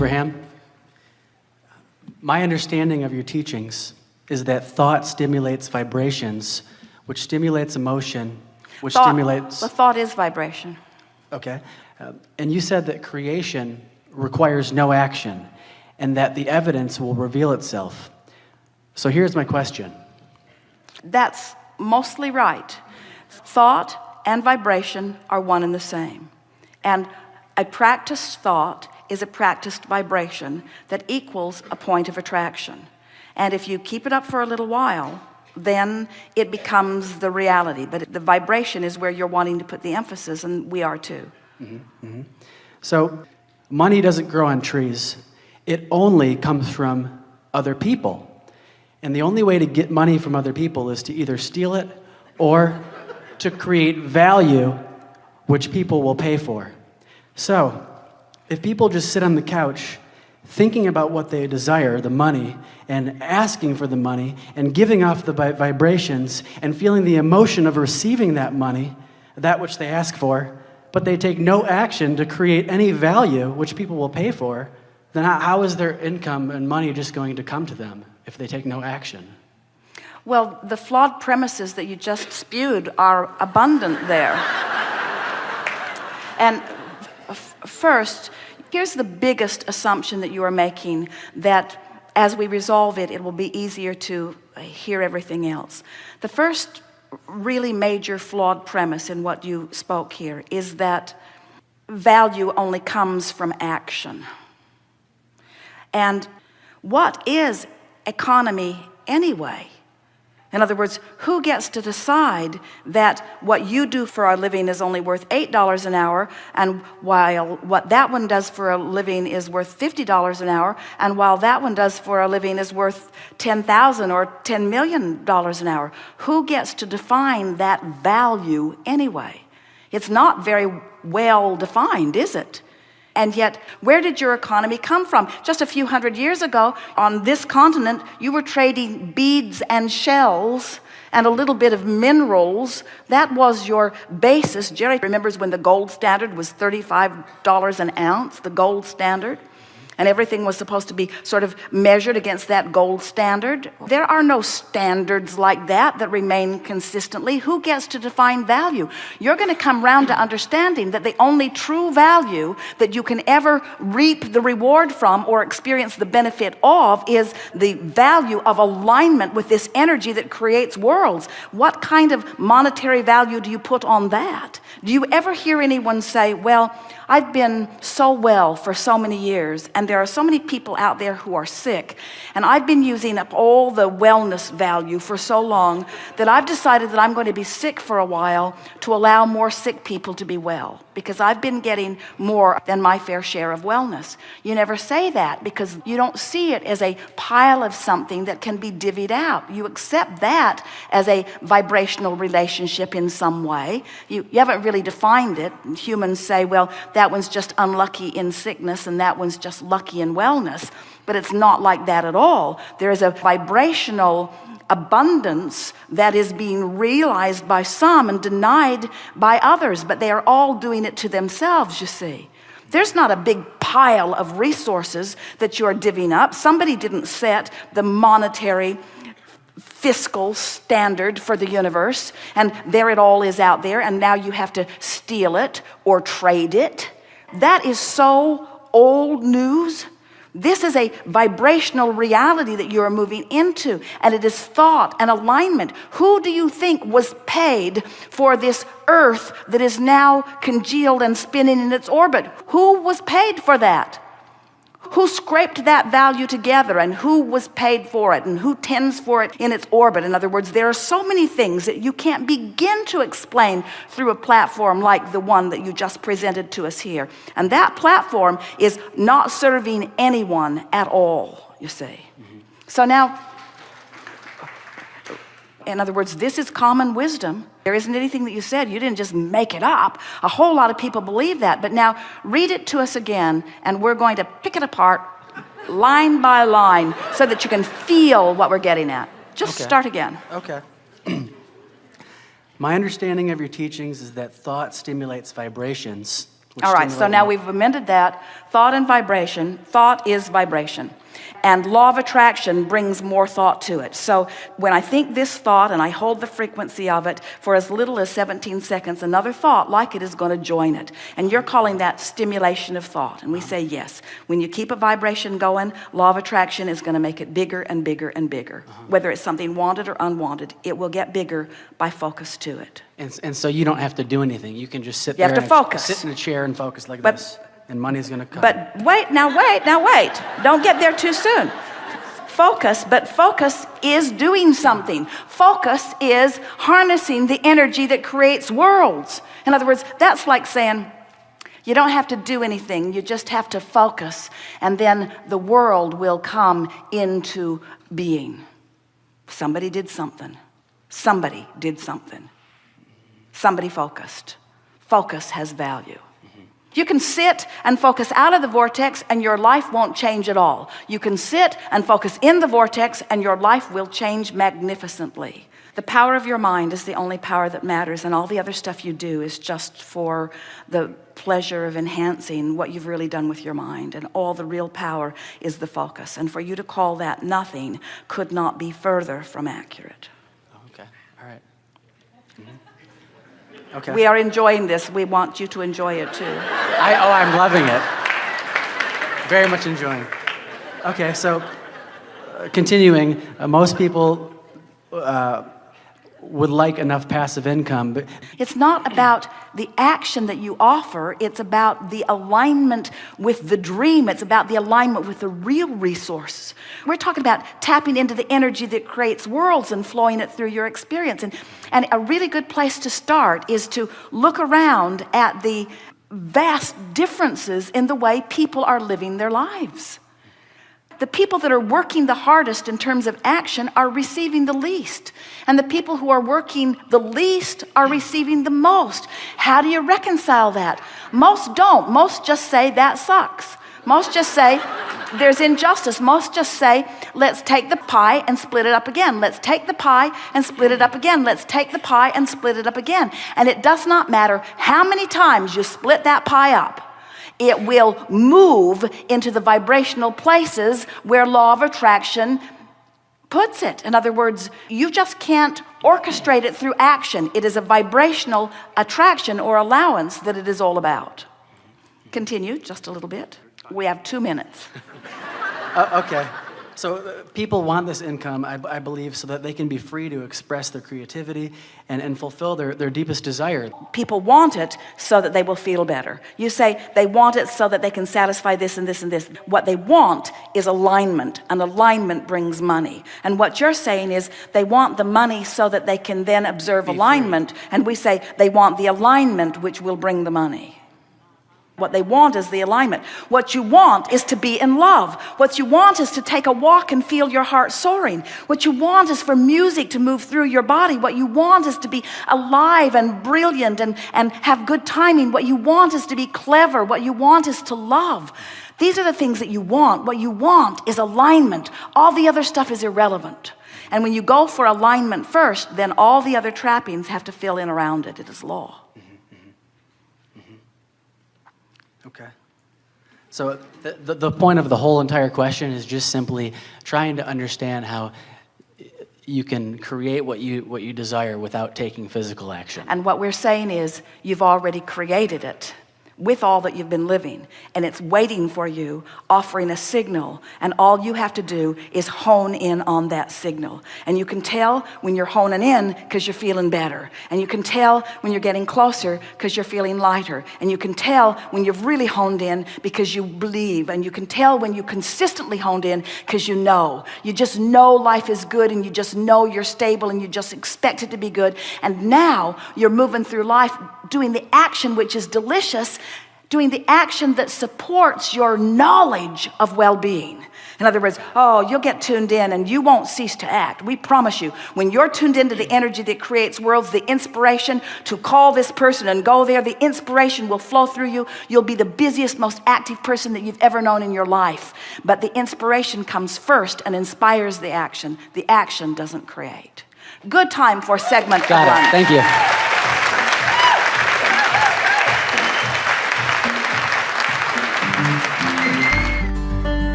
Abraham. My understanding of your teachings is that thought stimulates vibrations, which stimulates emotion, which stimulates... The thought is vibration. Okay. And you said that creation requires no action, and that the evidence will reveal itself. So here's my question. That's mostly right. Thought and vibration are one and the same. And a practiced thought is a practiced vibration that equals a point of attraction. And if you keep it up for a little while, then it becomes the reality. But the vibration is where you're wanting to put the emphasis, and we are too. Mm-hmm. Mm-hmm. So money doesn't grow on trees. It only comes from other people. And the only way to get money from other people is to either steal it or to create value which people will pay for. So if people just sit on the couch thinking about what they desire, the money, and asking for the money, and giving off the vibrations, and feeling the emotion of receiving that money, that which they ask for, but they take no action to create any value which people will pay for, then how is their income and money just going to come to them if they take no action? Well, the flawed premises that you just spewed are abundant there. And first, here's the biggest assumption that you are making, that as we resolve it, it will be easier to hear everything else. The first really major flawed premise in what you spoke here is that value only comes from action. And what is economy anyway? In other words, who gets to decide that what you do for a living is only worth $8 an hour, and while what that one does for a living is worth $50 an hour, and while that one does for a living is worth $10,000 or $10 million an hour? Who gets to define that value anyway? It's not very well defined, is it? And yet, where did your economy come from? Just a few hundred years ago, on this continent, you were trading beads and shells and a little bit of minerals. That was your basis. Jerry remembers when the gold standard was $35 an ounce, the gold standard, and everything was supposed to be sort of measured against that gold standard. There are no standards like that remain consistently. Who gets to define value? You're going to come round to understanding that the only true value that you can ever reap the reward from or experience the benefit of is the value of alignment with this energy that creates worlds. What kind of monetary value do you put on that? Do you ever hear anyone say, well, I've been so well for so many years, and there are so many people out there who are sick, and I've been using up all the wellness value for so long that I've decided that I'm going to be sick for a while to allow more sick people to be well, because I've been getting more than my fair share of wellness. You never say that because you don't see it as a pile of something that can be divvied out. You accept that as a vibrational relationship in some way. You haven't really defined it. Humans say, well, that one's just unlucky in sickness and that one's just lucky in wellness. But it's not like that at all. There is a vibrational abundance that is being realized by some and denied by others, but they are all doing it to themselves, you see. There's not a big pile of resources that you're divvying up. Somebody didn't set the monetary fiscal standard for the universe, and there it all is out there, and now you have to steal it or trade it. That is so old news. This is a vibrational reality that you are moving into, and it is thought and alignment. Who do you think was paid for this earth that is now congealed and spinning in its orbit? Who was paid for that? Who scraped that value together, and who was paid for it, and who tends for it in its orbit? In other words, there are so many things that you can't begin to explain through a platform like the one that you just presented to us here. And that platform is not serving anyone at all, you see. Mm-hmm. So now, in other words, this is common wisdom. There isn't anything that you said. You didn't just make it up. A whole lot of people believe that. But now read it to us again, and we're going to pick it apart line by line so that you can feel what we're getting at. Just start again. Okay. My understanding of your teachings is that thought stimulates vibrations, All right, so now we've amended that. Thought and vibration. Thought is vibration. And law of attraction brings more thought to it. So when I think this thought and I hold the frequency of it for as little as 17 seconds, another thought like it is going to join it. And you're calling that stimulation of thought. And we say yes. When you keep a vibration going, law of attraction is going to make it bigger and bigger and bigger. Whether it's something wanted or unwanted, it will get bigger by focus to it. And so you don't have to do anything. You can just sit You there have to focus. Sit in a chair and focus like this. And money's going to come. But wait. Don't get there too soon. Focus, but focus is doing something. Focus is harnessing the energy that creates worlds. In other words, that's like saying, you don't have to do anything. You just have to focus. And then the world will come into being. Somebody did something. Somebody did something. Somebody focused. Focus has value. You can sit and focus out of the vortex and your life won't change at all. You can sit and focus in the vortex and your life will change magnificently. The power of your mind is the only power that matters, and all the other stuff you do is just for the pleasure of enhancing what you've really done with your mind. And all the real power is the focus. And for you to call that nothing could not be further from accurate. Okay, all right. Okay. We are enjoying this. We want you to enjoy it too. I'm loving it. Very much enjoying. Okay, so continuing, most people would like enough passive income, but it's not about the action that you offer. It's about the alignment with the dream. It's about the alignment with the real resource. We're talking about tapping into the energy that creates worlds and flowing it through your experience. And a really good place to start is to look around at the vast differences in the way people are living their lives. The people that are working the hardest in terms of action are receiving the least. And the people who are working the least are receiving the most. How do you reconcile that? Most don't. Most just say that sucks. Most just say there's injustice. Most just say, let's take the pie and split it up again. Let's take the pie and split it up again. Let's take the pie and split it up again. And it does not matter how many times you split that pie up. It will move into the vibrational places where law of attraction puts it. In other words, you just can't orchestrate it through action. It is a vibrational attraction or allowance that it is all about. Continue just a little bit. We have 2 minutes. Okay. So people want this income, I believe, so that they can be free to express their creativity and fulfill their deepest desire. People want it so that they will feel better. You say they want it so that they can satisfy this and this and this. What they want is alignment, and alignment brings money. And what you're saying is they want the money so that they can then observe alignment. And we say they want the alignment which will bring the money. What they want is the alignment. What you want is to be in love. What you want is to take a walk and feel your heart soaring. What you want is for music to move through your body. What you want is to be alive and brilliant and have good timing. What you want is to be clever. What you want is to love. These are the things that you want. What you want is alignment. All the other stuff is irrelevant. And when you go for alignment first, then all the other trappings have to fill in around it. It is law. Okay. So the point of the whole entire question is just simply trying to understand how you can create what you desire without taking physical action. And what we're saying is you've already created it with all that you've been living, and it's waiting for you, offering a signal, and all you have to do is hone in on that signal. And you can tell when you're honing in because you're feeling better, and you can tell when you're getting closer because you're feeling lighter, and you can tell when you've really honed in because you believe, and you can tell when you consistently honed in because you just know life is good, and you just know you're stable, and you just expect it to be good. And now you're moving through life doing the action which is delicious, doing the action that supports your knowledge of well-being. In other words, you'll get tuned in and you won't cease to act. We promise you, when you're tuned into the energy that creates worlds, the inspiration to call this person and go there, the inspiration will flow through you. You'll be the busiest, most active person that you've ever known in your life. But the inspiration comes first and inspires the action. The action doesn't create. Good time for segment one. Got it. Thank you.